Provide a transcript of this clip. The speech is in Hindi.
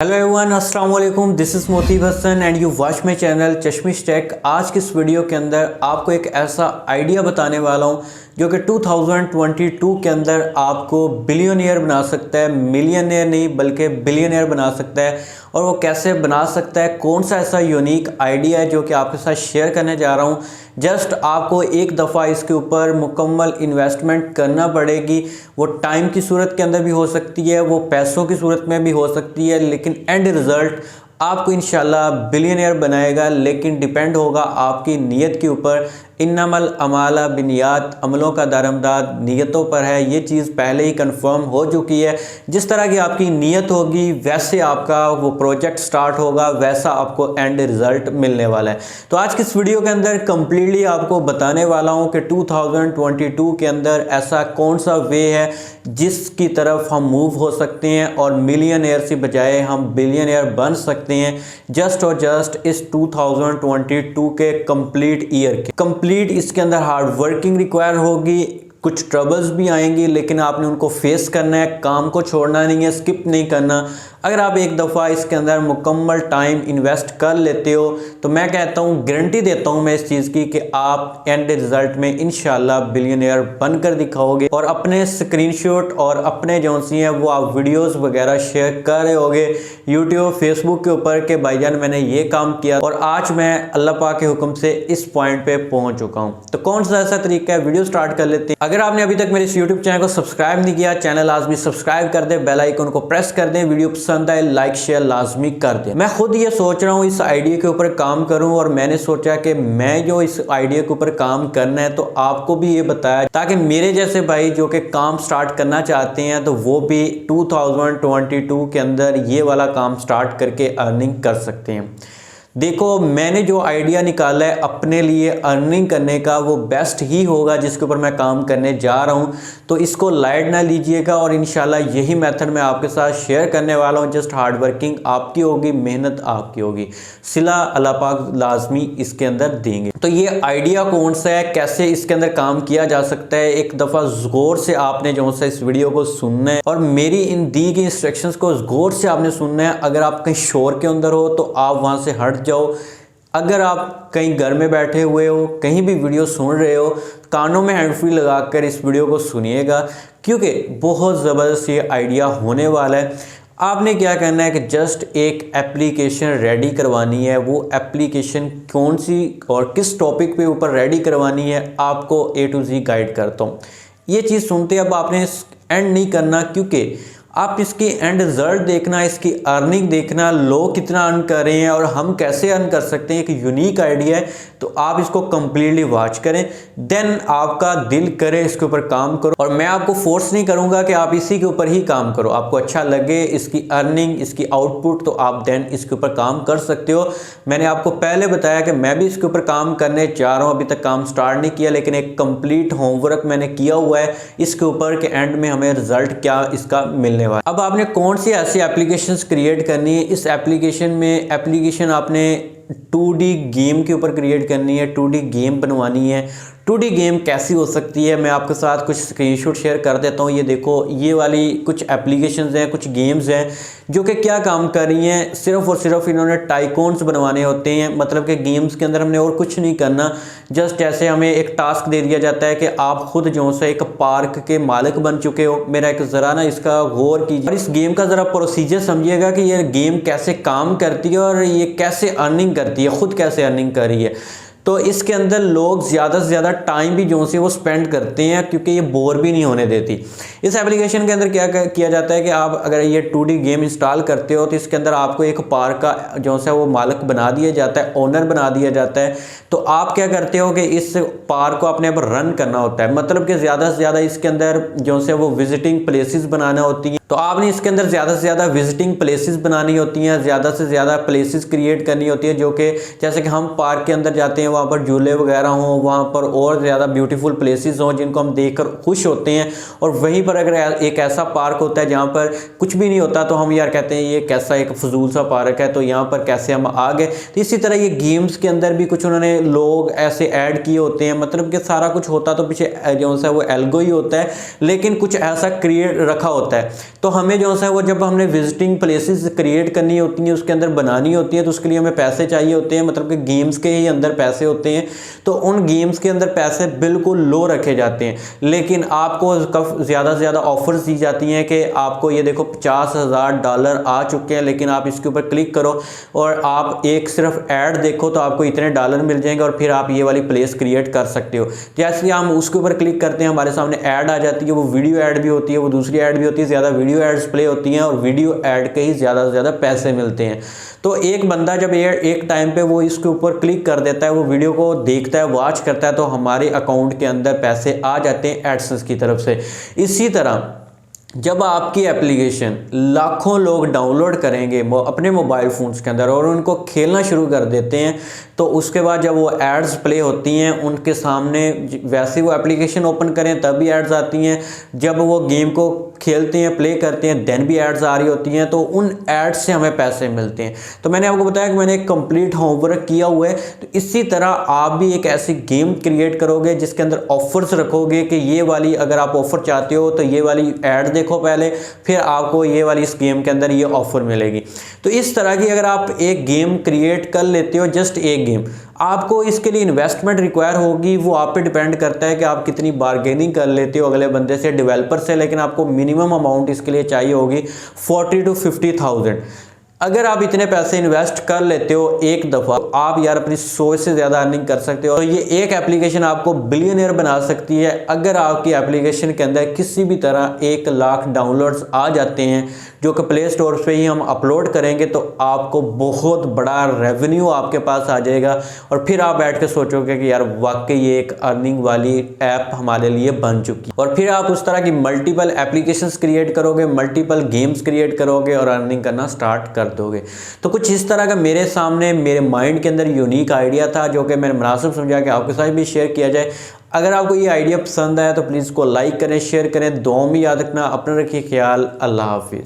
हेलो एवरीवन, अस्सलाम वालेकुम। This is Motib Hasan and you watch my channel Chashmish tech. आज की इस वीडियो के अंदर आपको एक ऐसा आइडिया बताने वाला हूँ जो कि 2022 के अंदर आपको बिलियनियर बना सकता है। मिलियनियर नहीं बल्कि बिलियनियर बना सकता है। और वो कैसे बना सकता है, कौन सा ऐसा यूनिक आइडिया है जो कि आपके साथ शेयर करने जा रहा हूँ। जस्ट आपको एक दफ़ा इसके ऊपर मुकम्मल इन्वेस्टमेंट करना पड़ेगी। वो टाइम की सूरत के अंदर भी हो सकती है, वो पैसों की सूरत में भी हो सकती है, लेकिन एंड रिज़ल्ट आपको इंशाल्लाह बिलियनियर बनाएगा। लेकिन डिपेंड होगा आपकी नीयत के ऊपर। इन्नमल अमाला बिनियात, अमलों का दारमदाद नीयतों पर है। ये चीज़ पहले ही कंफर्म हो चुकी है। जिस तरह की आपकी नीयत होगी वैसे आपका वो प्रोजेक्ट स्टार्ट होगा, वैसा आपको एंड रिज़ल्ट मिलने वाला है। तो आज की इस वीडियो के अंदर कम्प्लीटली आपको बताने वाला हूँ कि 2022 के अंदर ऐसा कौन सा वे है जिसकी तरफ हम मूव हो सकते हैं और मिलियनियर से बजाय हम बिलियनियर बन सकते हैं जस्ट और जस्ट इस 2022 के कंप्लीट ईयर के। कंप्लीट इसके अंदर हार्ड वर्किंग रिक्वायर होगी, कुछ ट्रबल्स भी आएंगी, लेकिन आपने उनको फेस करना है। काम को छोड़ना नहीं है, स्किप नहीं करना। अगर आप एक दफ़ा इसके अंदर मुकम्मल टाइम इन्वेस्ट कर लेते हो तो मैं कहता हूँ, गारंटी देता हूँ मैं इस चीज़ की कि आप एंड रिज़ल्ट में इंशाल्लाह बिलियनियर बनकर दिखाओगे। और अपने स्क्रीनशॉट और अपने जो सी हैं वो आप वीडियोस वगैरह शेयर कर रहे होगे यूट्यूब फेसबुक के ऊपर कि भाईजान मैंने ये काम किया और आज मैं अल्लाह पाक के हुक्म से इस पॉइंट पे पहुँच चुका हूँ। तो कौन सा ऐसा तरीका है, वीडियो स्टार्ट कर लेते हैं। अगर आपने अभी तक मेरे इस यूट्यूब चैनल को सब्सक्राइब नहीं किया, चैनल लाजमी सब्सक्राइब कर दे, बेल आइकन को प्रेस कर दें, वीडियो पसंद आए लाइक शेयर लाजमी कर दें। मैं खुद ये सोच रहा हूँ इस आइडिया के ऊपर काम करूँ और मैंने सोचा कि मैं जो इस आइडिया के ऊपर काम करना है तो आपको भी ये बताया ताकि मेरे जैसे भाई जो कि काम स्टार्ट करना चाहते हैं तो वो भी 2022 के अंदर ये वाला काम स्टार्ट करके अर्निंग कर सकते हैं। देखो, मैंने जो आइडिया निकाला है अपने लिए अर्निंग करने का वो बेस्ट ही होगा जिसके ऊपर मैं काम करने जा रहा हूं। तो इसको लाइट ना लीजिएगा और इंशाल्लाह यही मेथड मैं आपके साथ शेयर करने वाला हूं। जस्ट हार्ड वर्किंग आपकी होगी, मेहनत आपकी होगी, सिला अल्लाह पाक लाजमी इसके अंदर देंगे। तो ये आइडिया कौन सा है, कैसे इसके अंदर काम किया जा सकता है, एक दफ़ा गौर से आपने जो सा इस वीडियो को सुनना है और मेरी इन दी गई इंस्ट्रक्शंस को गौर से आपने सुनना है। अगर आप कहीं शोर के अंदर हो तो आप वहाँ से हट जाओ। अगर आप कहीं घर में बैठे हुए हो, कहीं भी वीडियो सुन रहे हो, कानों में हैंड फ्री लगाकर इस वीडियो को सुनिएगा क्योंकि बहुत ज़बरदस्त ये आइडिया होने वाला है। आपने क्या करना है कि जस्ट एक एप्लीकेशन रेडी करवानी है। वो एप्लीकेशन कौन सी और किस टॉपिक पे ऊपर रेडी करवानी है आपको A to Z गाइड करता हूँ। ये चीज़ सुनते अब आपने एंड नहीं करना क्योंकि आप इसकी एंड रिजल्ट देखना, इसकी अर्निंग देखना, लोग कितना अर्न कर रहे हैं और हम कैसे अर्न कर सकते हैं। एक यूनिक आइडिया है तो आप इसको कम्प्लीटली वॉच करें, देन आपका दिल करे इसके ऊपर काम करो। और मैं आपको फोर्स नहीं करूंगा कि आप इसी के ऊपर ही काम करो। आपको अच्छा लगे इसकी अर्निंग, इसकी आउटपुट, तो आप देन इसके ऊपर काम कर सकते हो। मैंने आपको पहले बताया कि मैं भी इसके ऊपर काम करने जा रहा हूँ। अभी तक काम स्टार्ट नहीं किया लेकिन एक कंप्लीट होमवर्क मैंने किया हुआ है इसके ऊपर कि एंड में हमें रिजल्ट क्या इसका मिलने। अब आपने कौन सी ऐसी एप्लीकेशंस क्रिएट करनी है। इस एप्लीकेशन आपने 2D गेम के ऊपर क्रिएट करनी है, 2D गेम बनवानी है। 2D गेम कैसी हो सकती है, मैं आपके साथ कुछ स्क्रीनशॉट शेयर कर देता हूँ। ये देखो, ये वाली कुछ एप्लीकेशंस हैं, कुछ गेम्स हैं जो कि क्या काम कर रही हैं। सिर्फ और सिर्फ इन्होंने टाइकॉन्स बनवाने होते हैं। मतलब कि गेम्स के अंदर हमने और कुछ नहीं करना। जस्ट ऐसे हमें एक टास्क दे दिया जाता है कि आप खुद जो से एक पार्क के मालिक बन चुके हो। मेरा एक ज़रा ना इसका गौर कीजिए और इस गेम का ज़रा प्रोसीजर समझिएगा कि ये गेम कैसे काम करती है और ये कैसे अर्निंग करती है, खुद कैसे अर्निंग कर रही है। तो इसके अंदर लोग ज़्यादा से ज़्यादा टाइम भी जो से वो स्पेंड करते हैं क्योंकि ये बोर भी नहीं होने देती। इस एप्लीकेशन के अंदर क्या किया जाता है कि आप अगर ये 2D गेम इंस्टॉल करते हो तो इसके अंदर आपको एक पार्क का जो सा वो मालिक बना दिया जाता है, ओनर बना दिया जाता है। तो आप क्या करते हो कि इस पार्क को अपने पर रन करना होता है। मतलब कि ज़्यादा से ज़्यादा इसके अंदर जो से वो विजिटिंग प्लेसेस बनाना होती हैं। तो आपने इसके अंदर ज़्यादा से ज़्यादा विजिटिंग प्लेसेस बनानी होती हैं, ज़्यादा से ज़्यादा प्लेसेस क्रिएट करनी होती है जो कि जैसे कि हम पार्क के अंदर जाते हैं, वहाँ पर झूले वगैरह हों, वहाँ पर और ज़्यादा ब्यूटीफुल प्लेसेस हों जिनको हम देखकर खुश होते हैं। और वहीं पर अगर एक ऐसा पार्क होता है जहाँ पर कुछ भी नहीं होता तो हम यार कहते हैं ये कैसा एक फजूल सा पार्क है, तो यहाँ पर कैसे हम आ गए। तो इसी तरह ये गेम्स के अंदर भी कुछ उन्होंने लोग ऐसे ऐड किए होते हैं। मतलब कि सारा कुछ होता तो पीछे जो सा वो एल्गो ही होता है, लेकिन कुछ ऐसा क्रिएट रखा होता है तो हमें जो है वो जब हमने विजिटिंग प्लेसेस क्रिएट करनी होती हैं, उसके अंदर बनानी होती है, तो उसके लिए हमें पैसे चाहिए होते हैं, मतलब कि गेम्स के ही अंदर पैसे होते हैं। तो उन गेम्स के अंदर पैसे बिल्कुल लो रखे जाते हैं, लेकिन आपको ज़्यादा से ज़्यादा ऑफर्स दी जाती हैं कि आपको ये देखो $50,000 आ चुके हैं, लेकिन आप इसके ऊपर क्लिक करो और आप एक सिर्फ ऐड देखो तो आपको इतने डॉलर मिल जाएंगे और फिर आप ये वाली प्लेस क्रिएट कर सकते हो। जैसे हम उसके ऊपर क्लिक करते हैं, हमारे सामने ऐड आ जाती है, वो वीडियो ऐड भी होती है, वो दूसरी ऐड भी होती है, ज़्यादा वीडियो एड्स प्ले होती हैं और वीडियो ऐड के ही ज़्यादा से ज़्यादा पैसे मिलते हैं। तो एक बंदा जब एक टाइम पे वो इसके ऊपर क्लिक कर देता है, वो वीडियो को देखता है, वॉच करता है, तो हमारे अकाउंट के अंदर पैसे आ जाते हैं एडसेंस की तरफ से। इसी तरह जब आपकी एप्लीकेशन लाखों लोग डाउनलोड करेंगे अपने मोबाइल फ़ोन्स के अंदर और उनको खेलना शुरू कर देते हैं, तो उसके बाद जब वो एड्स प्ले होती हैं उनके सामने, वैसे वो एप्लीकेशन ओपन करें तब भी एड्स आती हैं, जब वो गेम को खेलते हैं प्ले करते हैं देन भी एड्स आ रही होती हैं, तो उन एड्स से हमें पैसे मिलते हैं। तो मैंने आपको बताया कि मैंने एक कंप्लीट होमवर्क किया हुआ है। तो इसी तरह आप भी एक ऐसी गेम क्रिएट करोगे जिसके अंदर ऑफर्स रखोगे कि ये वाली, अगर आप ऑफर चाहते हो तो ये वाली ऐड देखो पहले, फिर आपको ये वाली इस गेम के अंदर ये ऑफर मिलेगी। तो इस तरह की अगर आप एक गेम क्रिएट कर लेते हो, जस्ट एक गेम, आपको इसके लिए इन्वेस्टमेंट रिक्वायर होगी, वो आप पे डिपेंड करता है कि आप कितनी बार्गेनिंग कर लेते हो अगले बंदे से, डेवलपर से, लेकिन आपको मिनिमम अमाउंट इसके लिए चाहिए होगी 40 to 50,000। अगर आप इतने पैसे इन्वेस्ट कर लेते हो एक दफ़ा, आप यार अपनी सोच से ज़्यादा अर्निंग कर सकते हो। तो ये एक एप्लीकेशन आपको बिलियनियर बना सकती है। अगर आपकी एप्लीकेशन के अंदर किसी भी तरह 1 लाख डाउनलोड्स आ जाते हैं, जो कि प्ले स्टोर पे ही हम अपलोड करेंगे, तो आपको बहुत बड़ा रेवेन्यू आपके पास आ जाएगा और फिर आप बैठ के सोचोगे कि यार वाकई ये एक अर्निंग वाली ऐप हमारे लिए बन चुकी है। और फिर आप उस तरह की मल्टीपल एप्लीकेशंस क्रिएट करोगे, मल्टीपल गेम्स क्रिएट करोगे और अर्निंग करना स्टार्ट कर दोगे। तो कुछ इस तरह का मेरे सामने, मेरे माइंड के अंदर यूनिक आइडिया था, जो कि मैंने मुनासिब समझा कि आपके साथ भी शेयर किया जाए। अगर आपको ये आइडिया पसंद आया तो प्लीज़ को लाइक करें, शेयर करें, दुआ में याद रखना। अपना रखिए ख्याल। अल्लाह हाफिज़।